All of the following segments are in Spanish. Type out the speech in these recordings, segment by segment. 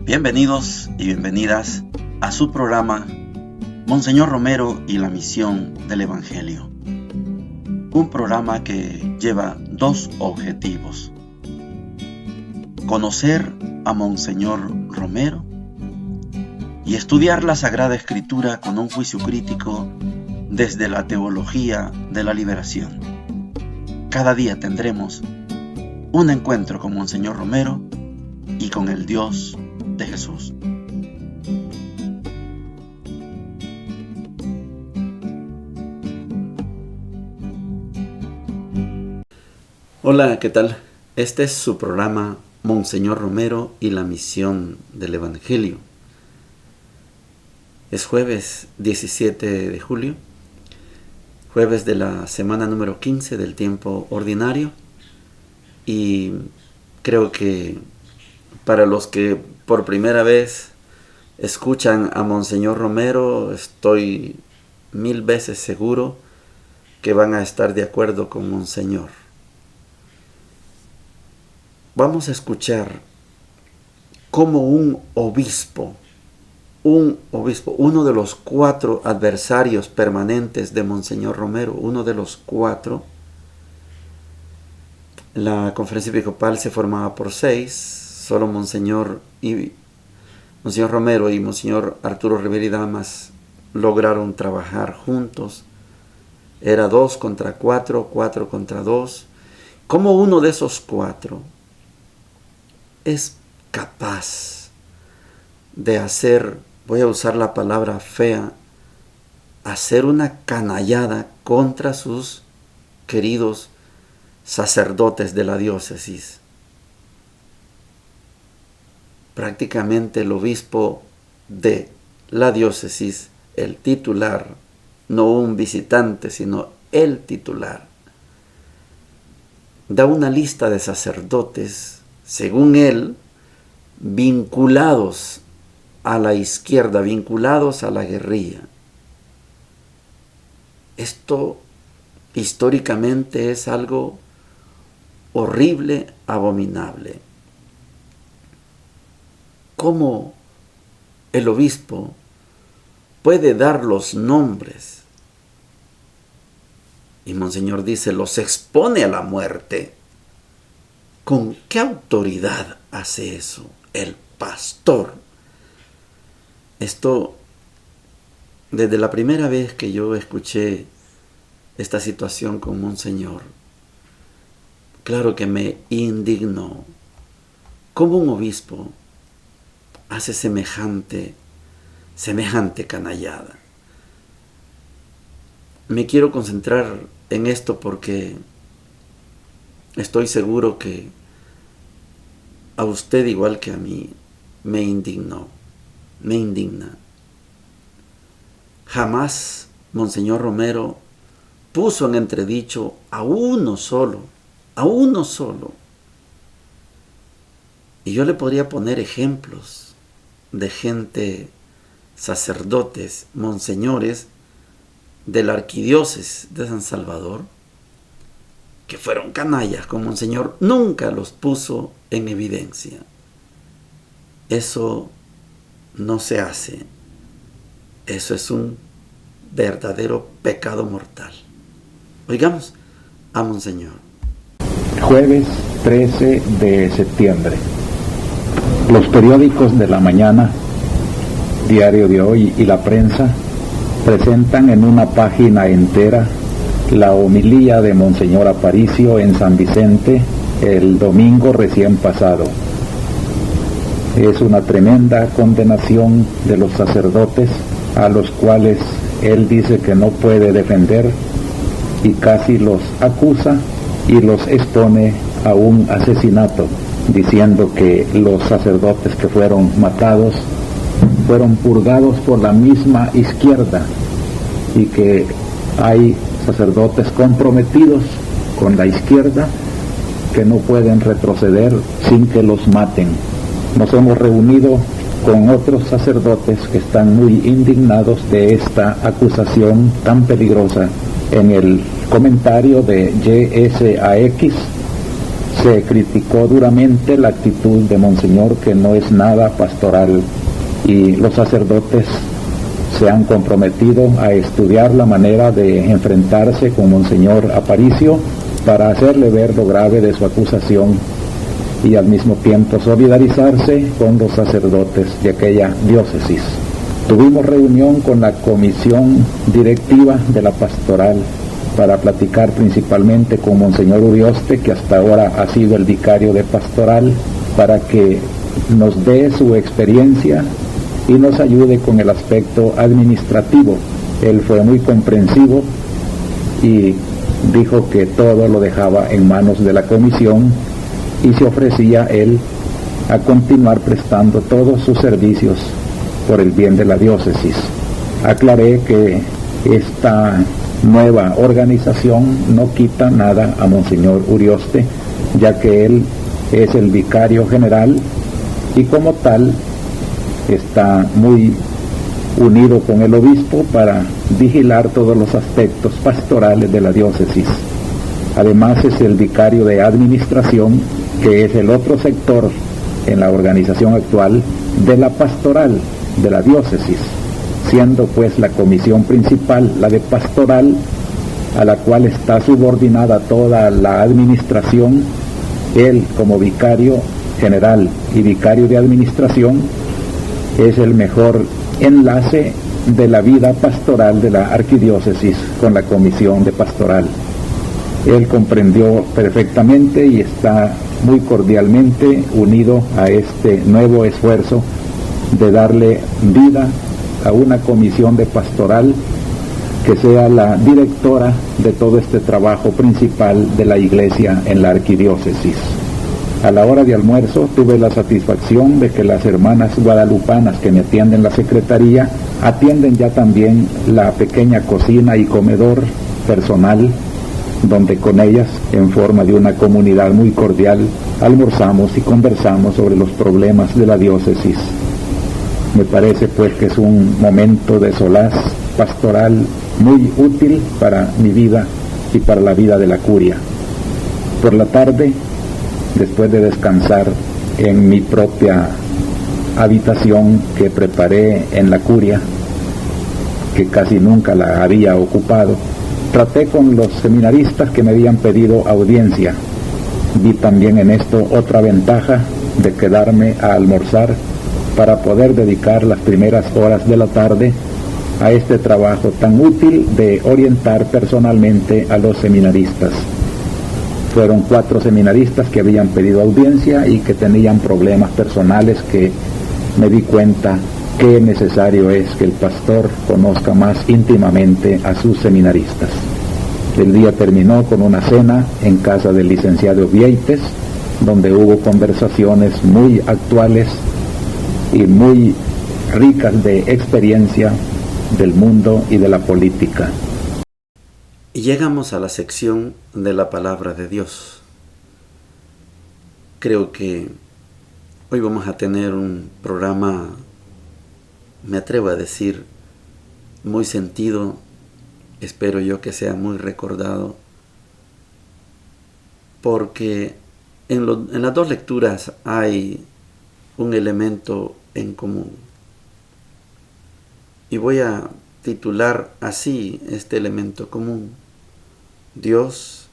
Bienvenidos y bienvenidas a su programa Monseñor Romero y la misión del Evangelio. Un programa que lleva dos objetivos: conocer a Monseñor Romero y estudiar la Sagrada Escritura con un juicio crítico desde la teología de la liberación. Cada día tendremos un encuentro con Monseñor Romero y con el Dios de Jesús. Hola, ¿qué tal? Este es su programa Monseñor Romero y la misión del Evangelio. Es jueves 17 de julio, jueves de la semana número 15 del tiempo ordinario, y creo que para los que por primera vez escuchan a Monseñor Romero, estoy 1000 veces seguro que van a estar de acuerdo con Monseñor. Vamos a escuchar cómo un obispo, uno de los 4 adversarios permanentes de Monseñor Romero, uno de los 4, la conferencia episcopal se formaba por 6, solo Monseñor Romero y Monseñor Arturo Rivera y Damas lograron trabajar juntos. Era 2 contra 4, 4 contra 2. Como uno de esos 4 es capaz de hacer, voy a usar la palabra fea, hacer una canallada contra sus queridos sacerdotes de la diócesis. Prácticamente el obispo de la diócesis, el titular, no un visitante, sino el titular, da una lista de sacerdotes, según él, vinculados a la izquierda, vinculados a la guerrilla. Esto históricamente es algo horrible, abominable. ¿Cómo el obispo puede dar los nombres? Y Monseñor dice, los expone a la muerte. ¿Con qué autoridad hace eso el pastor? Esto, desde la primera vez que yo escuché esta situación con Monseñor, claro que me indignó. ¿Cómo un obispo hace semejante canallada? Me quiero concentrar en esto porque estoy seguro que a usted, igual que a mí, me indigna. Jamás Monseñor Romero puso en entredicho a uno solo. Y yo le podría poner ejemplos de gente, sacerdotes, monseñores de la arquidiócesis de San Salvador, que fueron canallas con Monseñor, nunca los puso en evidencia. Eso no se hace. Eso es un verdadero pecado mortal. Oigamos a Monseñor. Jueves 13 de septiembre. Los periódicos de la mañana, Diario de Hoy y la prensa, presentan en una página entera la homilía de Monseñor Aparicio en San Vicente el domingo recién pasado. Es una tremenda condenación de los sacerdotes a los cuales él dice que no puede defender y casi los acusa y los expone a un asesinato, diciendo que los sacerdotes que fueron matados fueron purgados por la misma izquierda y que hay sacerdotes comprometidos con la izquierda que no pueden retroceder sin que los maten. Nos hemos reunido con otros sacerdotes que están muy indignados de esta acusación tan peligrosa. En el comentario de YSAX Se criticó duramente la actitud de Monseñor, que no es nada pastoral, y los sacerdotes se han comprometido a estudiar la manera de enfrentarse con Monseñor Aparicio para hacerle ver lo grave de su acusación y al mismo tiempo solidarizarse con los sacerdotes de aquella diócesis. Tuvimos reunión con la comisión directiva de la pastoral para platicar principalmente con Monseñor Urioste, que hasta ahora ha sido el vicario de pastoral, para que nos dé su experiencia y nos ayude con el aspecto administrativo. Él fue muy comprensivo y dijo que todo lo dejaba en manos de la comisión y se ofrecía él a continuar prestando todos sus servicios por el bien de la diócesis. Aclaré que esta nueva organización no quita nada a Monseñor Urioste, ya que él es el vicario general y como tal está muy unido con el obispo para vigilar todos los aspectos pastorales de la diócesis. Además es el vicario de administración, que es el otro sector en la organización actual de la pastoral de la diócesis, siendo pues la comisión principal la de pastoral, a la cual está subordinada toda la administración. Él, como vicario general y vicario de administración, es el mejor enlace de la vida pastoral de la arquidiócesis con la comisión de pastoral. Él comprendió perfectamente y está muy cordialmente unido a este nuevo esfuerzo de darle vida a una comisión de pastoral que sea la directora de todo este trabajo principal de la Iglesia en la arquidiócesis. A la hora de almuerzo tuve la satisfacción de que las hermanas guadalupanas que me atienden la secretaría atienden ya también la pequeña cocina y comedor personal, donde con ellas, en forma de una comunidad muy cordial, almorzamos y conversamos sobre los problemas de la diócesis. Me parece pues que es un momento de solaz pastoral muy útil para mi vida y para la vida de la curia. Por la tarde, después de descansar en mi propia habitación que preparé en la curia, que casi nunca la había ocupado, traté con los seminaristas que me habían pedido audiencia. Vi también en esto otra ventaja de quedarme a almorzar para poder dedicar las primeras horas de la tarde a este trabajo tan útil de orientar personalmente a los seminaristas. Fueron 4 seminaristas que habían pedido audiencia y que tenían problemas personales que me di cuenta que necesario es que el pastor conozca más íntimamente a sus seminaristas. El día terminó con una cena en casa del licenciado Vieites, donde hubo conversaciones muy actuales y muy ricas de experiencia del mundo y de la política. Y llegamos a la sección de la palabra de Dios. Creo que hoy vamos a tener un programa, me atrevo a decir, muy sentido. Espero yo que sea muy recordado, porque en las 2 lecturas hay un elemento en común. Y voy a titular así este elemento común: Dios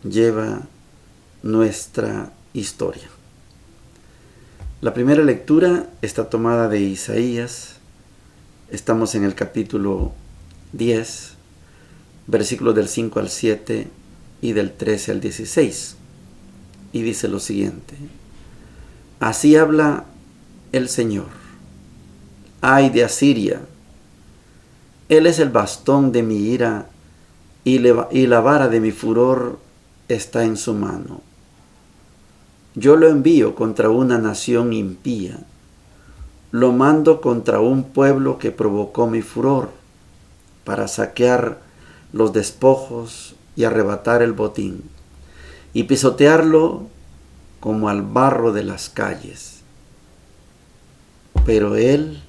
lleva nuestra historia. La primera lectura está tomada de Isaías. Estamos en el capítulo 10, versículos del 5 al 7 y del 13 al 16. Y dice lo siguiente: Así habla el Señor. Ay de Asiria, Él es el bastón de mi ira y la vara de mi furor está en su mano. Yo lo envío contra una nación impía, lo mando contra un pueblo que provocó mi furor, para saquear los despojos y arrebatar el botín, y pisotearlo como al barro de las calles. Pero él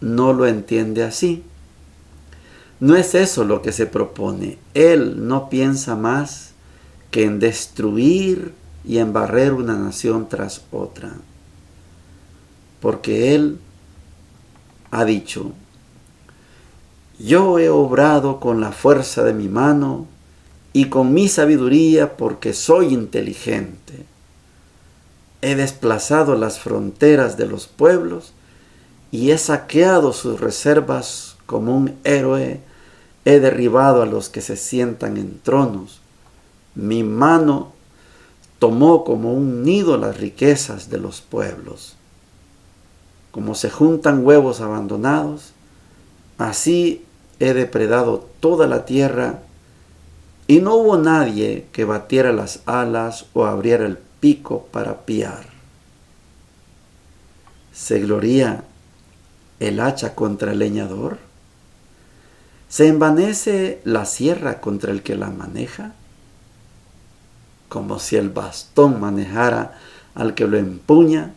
no lo entiende así. No es eso lo que se propone. Él no piensa más que en destruir y en barrer una nación tras otra. Porque Él ha dicho: yo he obrado con la fuerza de mi mano y con mi sabiduría, porque soy inteligente. He desplazado las fronteras de los pueblos y he saqueado sus reservas como un héroe. He derribado a los que se sientan en tronos. Mi mano tomó como un nido las riquezas de los pueblos. Como se juntan huevos abandonados, así he depredado toda la tierra, y no hubo nadie que batiera las alas o abriera el pico para piar. ¿Se gloría el hacha contra el leñador? ¿Se envanece la sierra contra el que la maneja? Como si el bastón manejara al que lo empuña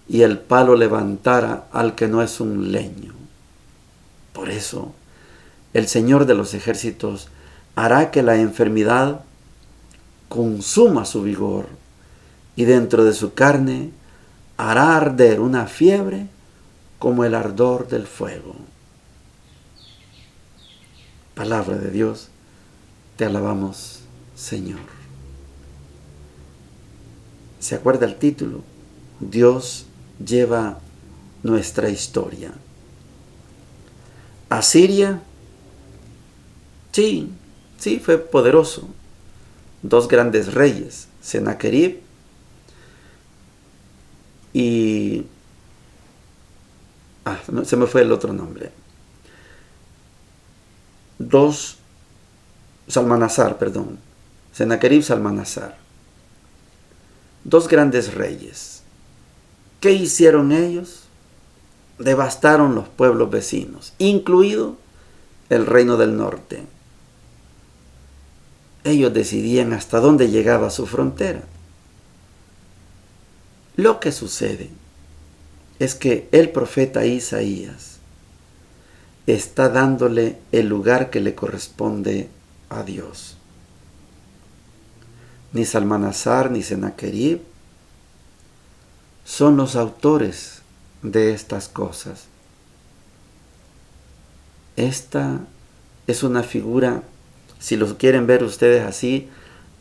y el palo levantara al que no es un leño. Por eso, el Señor de los ejércitos hará que la enfermedad consuma su vigor, y dentro de su carne hará arder una fiebre como el ardor del fuego. Palabra de Dios, te alabamos, Señor. ¿Se acuerda el título? Dios lleva nuestra historia. Asiria, sí, fue poderoso. Dos grandes reyes, Sennacherib y... se me fue el otro nombre. Sennacherib, Salmanasar. Dos grandes reyes. ¿Qué hicieron ellos? Devastaron los pueblos vecinos, incluido el reino del norte. Ellos decidían hasta dónde llegaba su frontera. Lo que sucede es que el profeta Isaías está dándole el lugar que le corresponde a Dios. Ni Salmanasar ni Sennacherib son los autores de estas cosas. Esta es una figura, si lo quieren ver ustedes así,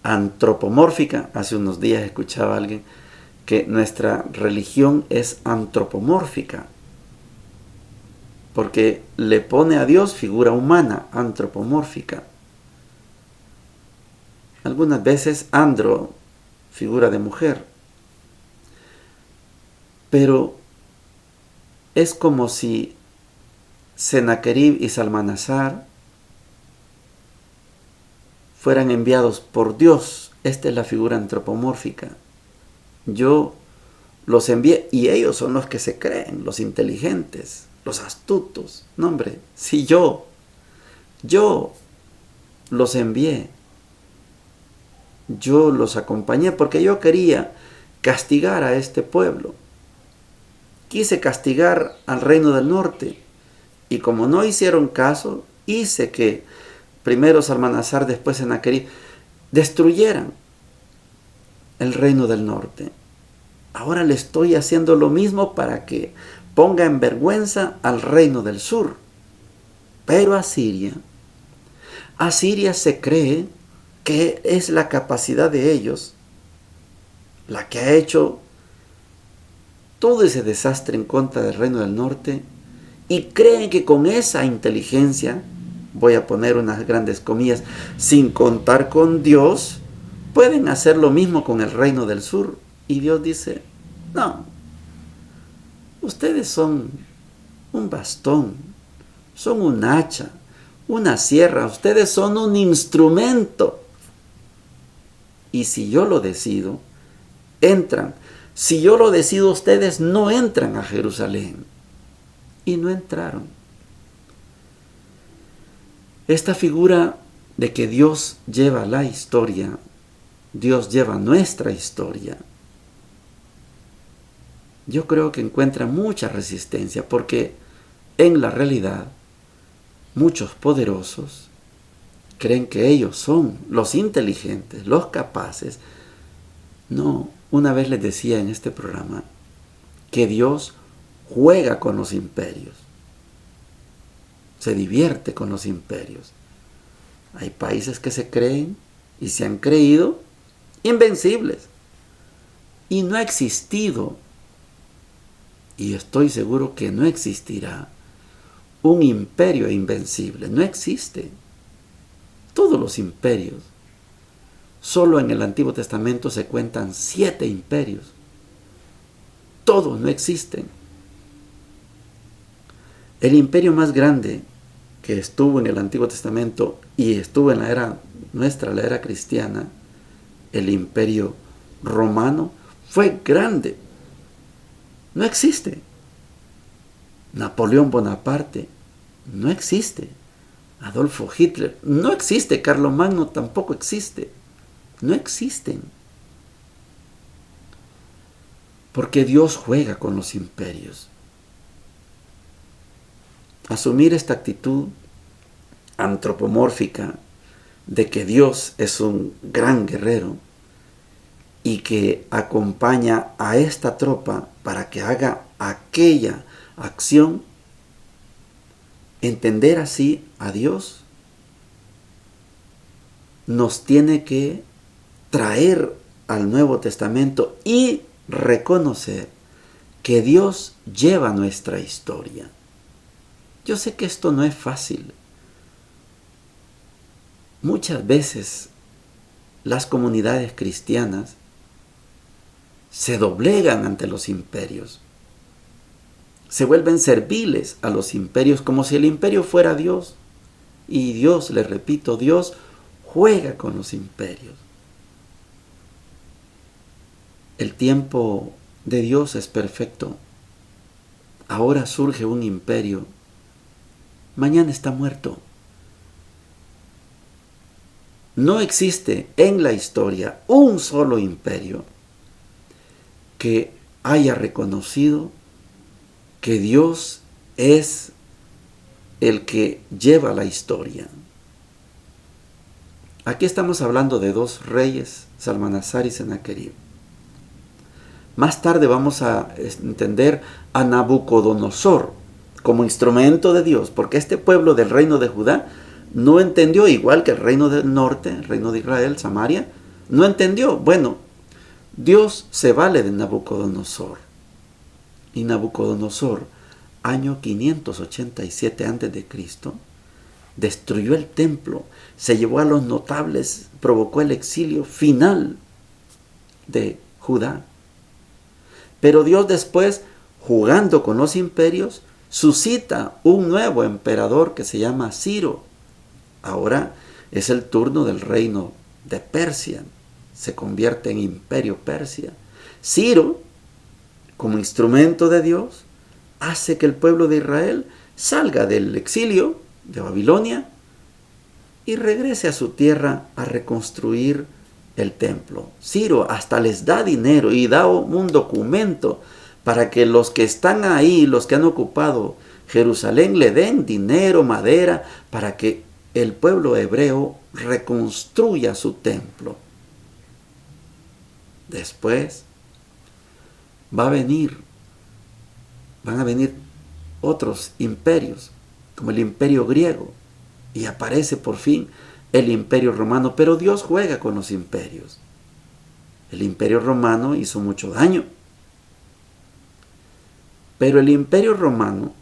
antropomórfica. Hace unos días escuchaba a alguien que nuestra religión es antropomórfica, porque le pone a Dios figura humana, antropomórfica. Algunas veces andro, figura de mujer. Pero es como si Sennacherib y Salmanasar fueran enviados por Dios. Esta es la figura antropomórfica. Yo los envié y ellos son los que se creen, los inteligentes, los astutos. No, hombre, si yo los envié, yo los acompañé porque yo quería castigar a este pueblo. Quise castigar al reino del norte, y como no hicieron caso, hice que primero Salmanasar, después Sennacherib destruyeran el reino del norte. Ahora le estoy haciendo lo mismo para que ponga en vergüenza al reino del sur. Pero Asiria se cree que es la capacidad de ellos la que ha hecho todo ese desastre en contra del reino del norte, y creen que con esa inteligencia, voy a poner unas grandes comillas, sin contar con Dios, pueden hacer lo mismo con el reino del sur. Y Dios dice: no, ustedes son un bastón, son un hacha, una sierra, ustedes son un instrumento. Y si yo lo decido, entran. Si yo lo decido, ustedes no entran a Jerusalén. Y no entraron. Esta figura de que Dios lleva la historia, Dios lleva nuestra historia, yo creo que encuentra mucha resistencia, porque en la realidad muchos poderosos creen que ellos son los inteligentes, los capaces. No, una vez les decía en este programa que Dios juega con los imperios, se divierte con los imperios. Hay países que se creen y se han creído invencibles. Y no ha existido, y estoy seguro que no existirá, un imperio invencible. No existe. Todos los imperios. Solo en el Antiguo Testamento se cuentan 7 imperios. Todos no existen. El imperio más grande que estuvo en el Antiguo Testamento y estuvo en la era nuestra, la era cristiana, el imperio romano, fue grande. No existe. Napoleón Bonaparte no existe. Adolfo Hitler no existe. Carlomagno tampoco existe. No existen. Porque Dios juega con los imperios. Asumir esta actitud antropomórfica de que Dios es un gran guerrero y que acompaña a esta tropa para que haga aquella acción, entender así a Dios, nos tiene que traer al Nuevo Testamento y reconocer que Dios lleva nuestra historia. Yo sé que esto no es fácil. Muchas veces las comunidades cristianas se doblegan ante los imperios. Se vuelven serviles a los imperios como si el imperio fuera Dios. Y Dios, les repito, Dios juega con los imperios. El tiempo de Dios es perfecto. Ahora surge un imperio. Mañana está muerto. No existe en la historia un solo imperio que haya reconocido que Dios es el que lleva la historia. Aquí estamos hablando de 2 reyes, Salmanasar y Sennacherib. Más tarde vamos a entender a Nabucodonosor como instrumento de Dios, porque este pueblo del reino de Judá no entendió, igual que el reino del norte, el reino de Israel, Samaria, no entendió. Bueno, Dios se vale de Nabucodonosor. Y Nabucodonosor, año 587 a.C., destruyó el templo, se llevó a los notables, provocó el exilio final de Judá. Pero Dios después, jugando con los imperios, suscita un nuevo emperador que se llama Ciro. Ahora es el turno del reino de Persia. Se convierte en imperio Persia. Ciro, como instrumento de Dios, hace que el pueblo de Israel salga del exilio de Babilonia y regrese a su tierra a reconstruir el templo. Ciro hasta les da dinero y da un documento para que los que están ahí, los que han ocupado Jerusalén, le den dinero, madera, para que el pueblo hebreo reconstruya su templo. Después van a venir otros imperios, como el imperio griego, y aparece por fin el imperio romano, pero Dios juega con los imperios. El imperio romano hizo mucho daño, pero el imperio romano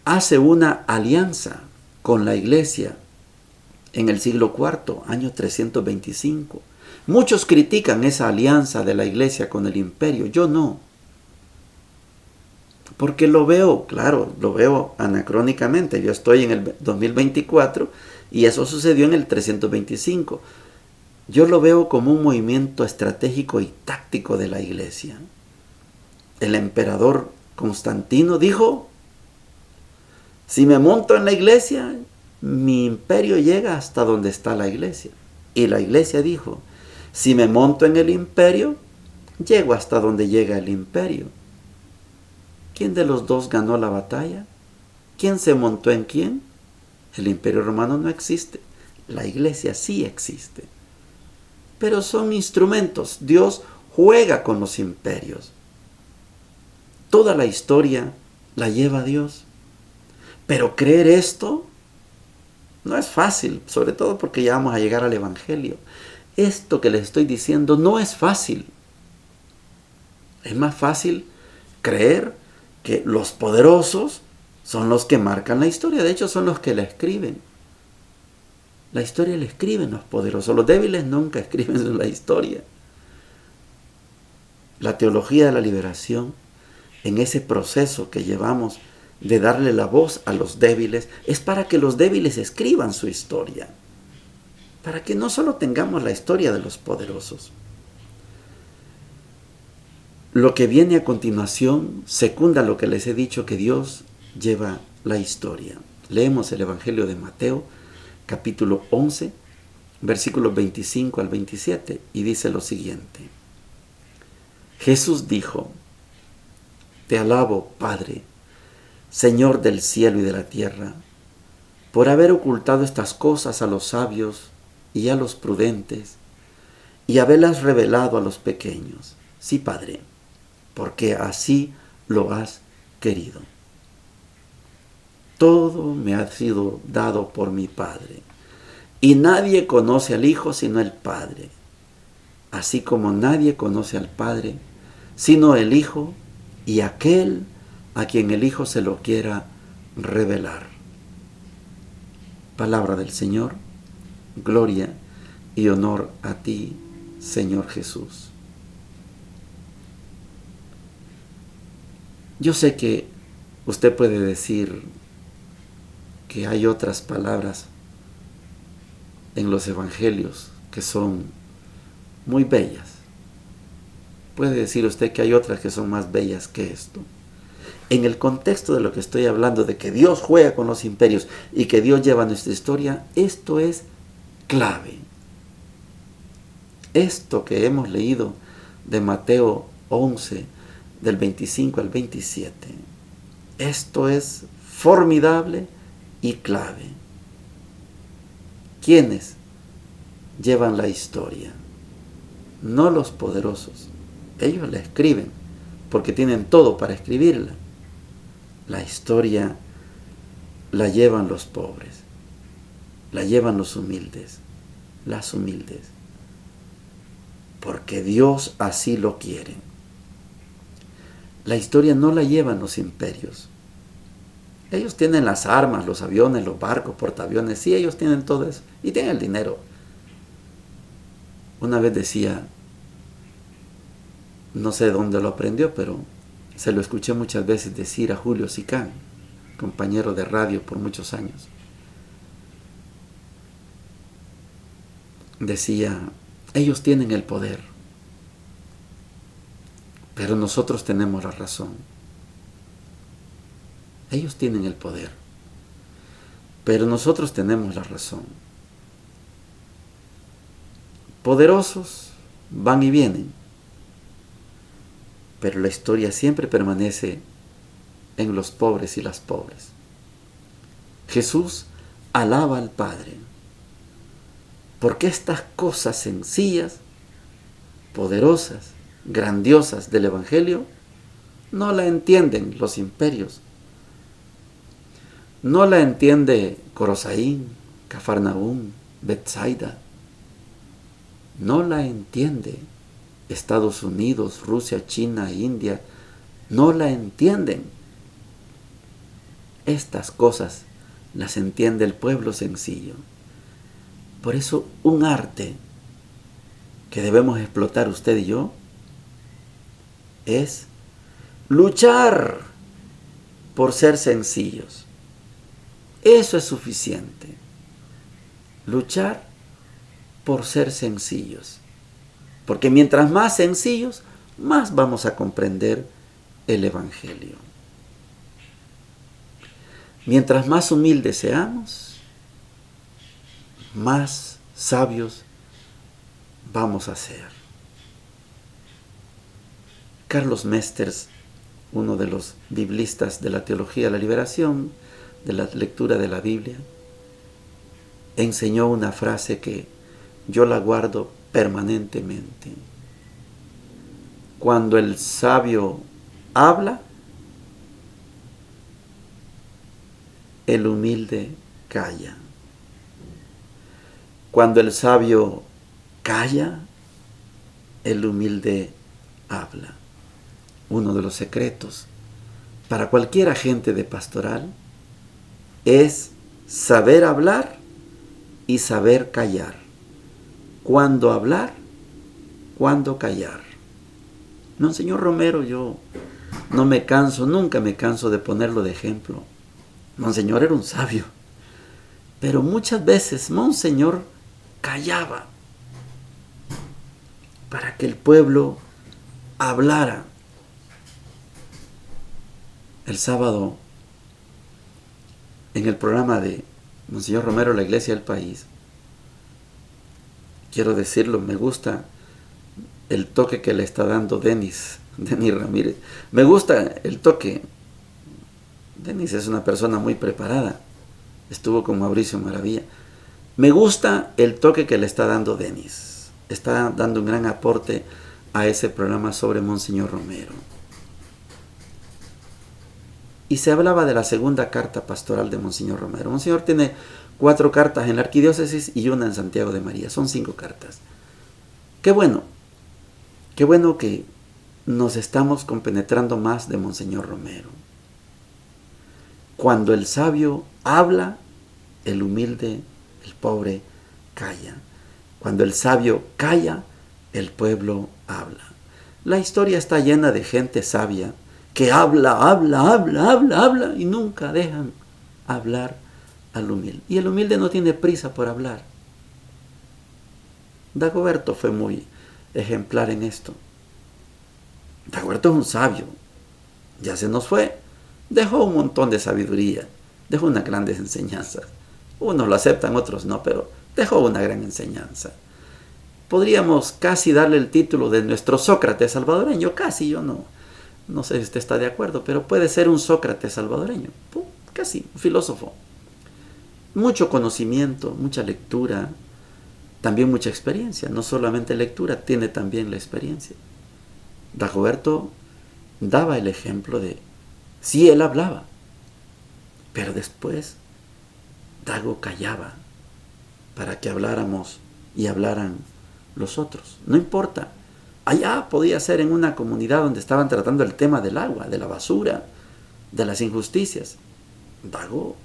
hace una alianza con la iglesia en el siglo IV, año 325. Muchos critican esa alianza de la iglesia con el imperio, yo no. Porque lo veo, claro, lo veo anacrónicamente. Yo estoy en el 2024 y eso sucedió en el 325. Yo lo veo como un movimiento estratégico y táctico de la iglesia. El emperador Constantino dijo: si me monto en la iglesia, mi imperio llega hasta donde está la iglesia. Y la iglesia dijo: si me monto en el imperio, llego hasta donde llega el imperio. ¿Quién de los dos ganó la batalla? ¿Quién se montó en quién? El Imperio Romano no existe. La Iglesia sí existe. Pero son instrumentos. Dios juega con los imperios. Toda la historia la lleva Dios. Pero creer esto no es fácil, sobre todo porque ya vamos a llegar al Evangelio. Esto que les estoy diciendo no es fácil. Es más fácil creer que los poderosos son los que marcan la historia. De hecho, son los que la escriben. La historia la escriben los poderosos. Los débiles nunca escriben la historia. La teología de la liberación, en ese proceso que llevamos de darle la voz a los débiles, es para que los débiles escriban su historia. Para que no solo tengamos la historia de los poderosos. Lo que viene a continuación secunda lo que les he dicho, que Dios lleva la historia. Leemos el Evangelio de Mateo, capítulo 11, versículos 25 al 27, y dice lo siguiente. Jesús dijo: Te alabo, Padre, Señor del cielo y de la tierra, por haber ocultado estas cosas a los sabios y a los prudentes, y haberlas revelado a los pequeños. Sí, Padre, porque así lo has querido. Todo me ha sido dado por mi Padre, y nadie conoce al Hijo sino el Padre, así como nadie conoce al Padre sino el Hijo y aquel a quien el Hijo se lo quiera revelar. Palabra del Señor. Gloria y honor a ti, Señor Jesús. Yo sé que usted puede decir que hay otras palabras en los evangelios que son muy bellas. Puede decir usted que hay otras que son más bellas que esto. En el contexto de lo que estoy hablando, de que Dios juega con los imperios y que Dios lleva nuestra historia, esto es clave. Esto que hemos leído de Mateo 11, del 25 al 27, esto es formidable y clave. ¿Quiénes llevan la historia? No los poderosos. Ellos la escriben porque tienen todo para escribirla. La historia la llevan los pobres, la llevan los humildes, las humildes, porque Dios así lo quiere. La historia no la llevan los imperios. Ellos tienen las armas, los aviones, los barcos, portaaviones. Sí, ellos tienen todo eso. Y tienen el dinero. Una vez decía, no sé dónde lo aprendió, pero se lo escuché muchas veces decir a Julio Sicán, compañero de radio por muchos años. Decía, ellos tienen el poder, pero nosotros tenemos la razón. Ellos tienen el poder, pero nosotros tenemos la razón. Poderosos van y vienen, pero la historia siempre permanece en los pobres y las pobres. Jesús alaba al Padre, porque estas cosas sencillas, poderosas, grandiosas del Evangelio, no la entienden los imperios. No la entiende Corosaín, Cafarnaúm, Betsaida. No la entiende Estados Unidos, Rusia, China, India. No la entienden. Estas cosas las entiende el pueblo sencillo. Por eso un arte que debemos explotar usted y yo es luchar por ser sencillos. Eso es suficiente. Luchar por ser sencillos. Porque mientras más sencillos, más vamos a comprender el Evangelio. Mientras más humildes seamos, más sabios vamos a ser. Carlos Mesters, uno de los biblistas de la teología de la liberación, de la lectura de la Biblia, enseñó una frase que yo la guardo permanentemente. Cuando el sabio habla, el humilde calla. Cuando el sabio calla, el humilde habla. Uno de los secretos para cualquier agente de pastoral es saber hablar y saber callar. Cuándo hablar, cuándo callar. Monseñor Romero, yo no me canso, nunca me canso de ponerlo de ejemplo. Monseñor era un sabio, pero muchas veces Monseñor callaba para que el pueblo hablara. El sábado, en el programa de Monseñor Romero, La Iglesia del País, quiero decirlo, me gusta el toque que le está dando Denis Ramírez. Me gusta el toque. Denis es una persona muy preparada. Estuvo con Mauricio Maravilla. Me gusta el toque que le está dando Denis. Está dando un gran aporte a ese programa sobre Monseñor Romero. Y se hablaba de la segunda carta pastoral de Monseñor Romero. Monseñor tiene 4 cartas en la arquidiócesis y una en Santiago de María. Son 5 cartas. Qué bueno que nos estamos compenetrando más de Monseñor Romero. Cuando el sabio habla, el humilde, el pobre, calla. Cuando el sabio calla, el pueblo habla. La historia está llena de gente sabia que habla y nunca dejan hablar al humilde. Y el humilde no tiene prisa por hablar. Dagoberto fue muy ejemplar en esto. Dagoberto es un sabio. Ya se nos fue. Dejó un montón de sabiduría. Dejó unas grandes enseñanzas. Unos lo aceptan, otros no, pero dejó una gran enseñanza. Podríamos casi darle el título de nuestro Sócrates salvadoreño. Casi, yo no sé si usted está de acuerdo, pero puede ser un Sócrates salvadoreño. Casi, un filósofo. Mucho conocimiento, mucha lectura, también mucha experiencia. No solamente lectura, tiene también la experiencia. Dagoberto daba el ejemplo de, sí, él hablaba, pero después Dago callaba para que habláramos y hablaran los otros. No importa. Allá podía ser en una comunidad donde estaban tratando el tema del agua, de la basura, de las injusticias. Dago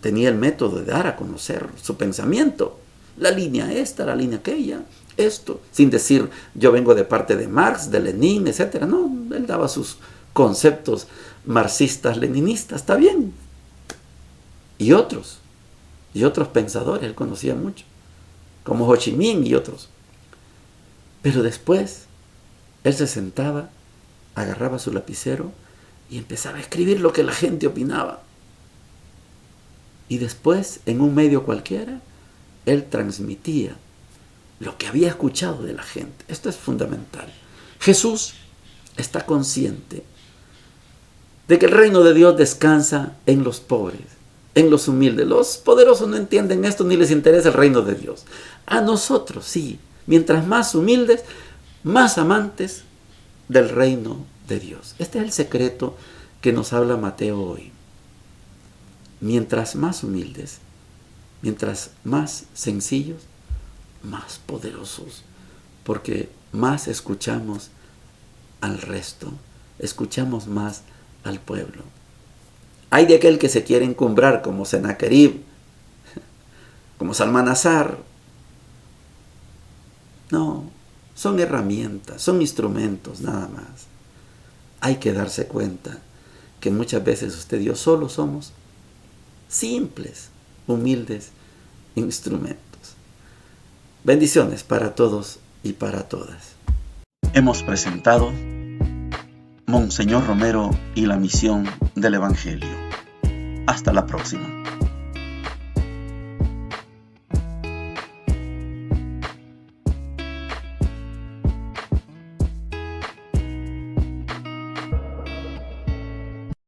tenía el método de dar a conocer su pensamiento. La línea esta, la línea aquella, esto. Sin decir, yo vengo de parte de Marx, de Lenin, etc. No, él daba sus conceptos marxistas, leninistas, está bien. Y otros pensadores, él conocía mucho, como Ho Chi Minh y otros. Pero después, él se sentaba, agarraba su lapicero y empezaba a escribir lo que la gente opinaba. Y después, en un medio cualquiera, él transmitía lo que había escuchado de la gente. Esto es fundamental. Jesús está consciente de que el reino de Dios descansa en los pobres, en los humildes. Los poderosos no entienden esto ni les interesa el reino de Dios. A nosotros sí. Mientras más humildes, más amantes del reino de Dios. Este es el secreto que nos habla Mateo hoy. Mientras más humildes, mientras más sencillos, más poderosos, porque más escuchamos al resto, escuchamos más al pueblo. Hay de aquel que se quiere encumbrar como Sennacherib, como Salmanasar. No, son herramientas, son instrumentos, nada más. Hay que darse cuenta que muchas veces usted y yo solo somos simples, humildes instrumentos. Bendiciones para todos y para todas. Hemos presentado Monseñor Romero y la misión del Evangelio. Hasta la próxima.